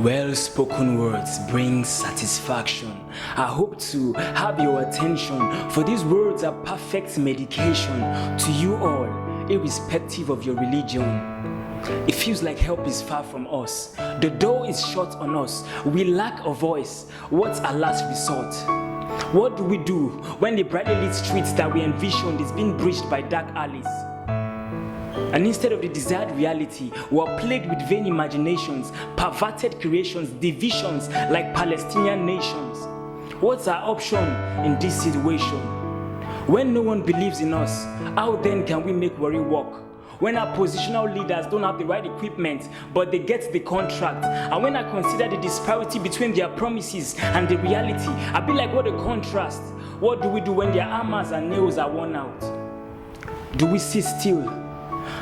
Well-spoken words bring satisfaction. I hope to have your attention, for these words are perfect medication to you all, irrespective of your religion. It feels like help is far from us. The door is shut on us. We lack a voice. What's our last resort? What do we do when the brightly lit streets that we envisioned is being breached by dark alleys? And instead of the desired reality, we are plagued with vain imaginations, perverted creations, divisions like Palestinian nations. What's our option in this situation? When no one believes in us, how then can we make Warri work? When our positional leaders don't have the right equipment, but they get the contract. And when I consider the disparity between their promises and the reality, I be like, what a contrast. What do we do when their hammers and nails are worn out? Do we sit still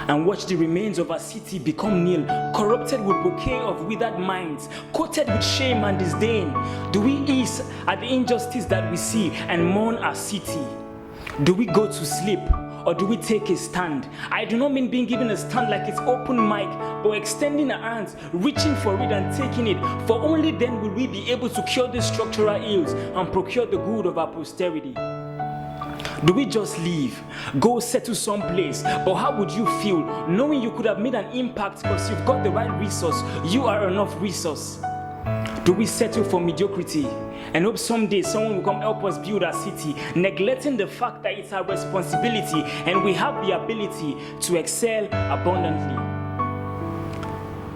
and watch the remains of our city become nil, corrupted with bouquet of withered minds, coated with shame and disdain? Do we ease at the injustice that we see and mourn our city? Do we go to sleep, or do we take a stand? I do not mean being given a stand like it's open mic, but extending our hands, reaching for it and taking it, for only then will we be able to cure these structural ills and procure the good of our posterity. Do we just leave, go settle someplace, but how would you feel knowing you could have made an impact because you've got the right resource, you are enough resource? Do we settle for mediocrity and hope someday someone will come help us build our city, neglecting the fact that it's our responsibility and we have the ability to excel abundantly?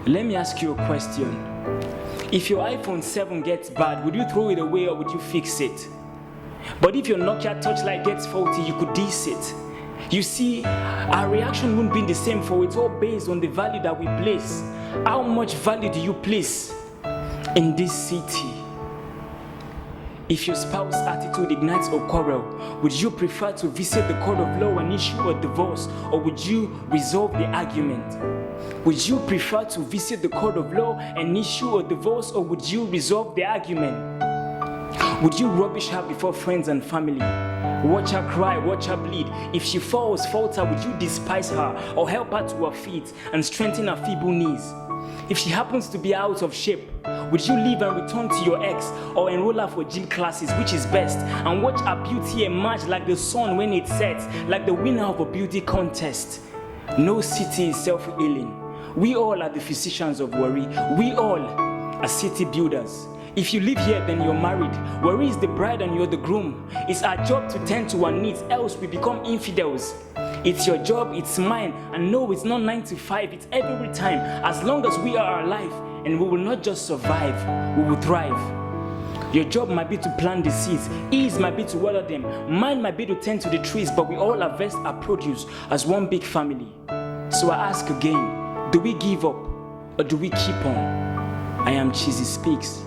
Let me ask you a question. If your iPhone 7 gets bad, would you throw it away or would you fix it? But if your Nokia Touchlight gets faulty, you could diss it. You see, our reaction wouldn't be the same, for it's all based on the value that we place. How much value do you place in this city? If your spouse's attitude ignites a quarrel, would you prefer to visit the court of law and issue a divorce, or would you resolve the argument? Would you prefer to visit the court of law and issue a divorce, or would you resolve the argument? Would you rubbish her before friends and family? Watch her cry, watch her bleed. If she falls, falter, would you despise her or help her to her feet and strengthen her feeble knees? If she happens to be out of shape, would you leave and return to your ex or enroll her for gym classes, which is best, and watch her beauty emerge like the sun when it sets, like the winner of a beauty contest? No city is self-healing. We all are the physicians of Warri. We all are city builders. If you live here, then you're married. Warri is the bride and you're the groom. It's our job to tend to our needs, else we become infidels. It's your job, it's mine, and no, it's not 9 to 5, it's every time. As long as we are alive, and we will not just survive, we will thrive. Your job might be to plant the seeds, his might be to water them, mine might be to tend to the trees, but we all harvest our produce as one big family. So I ask again, do we give up, or do we keep on? I am ChizzySpeaks.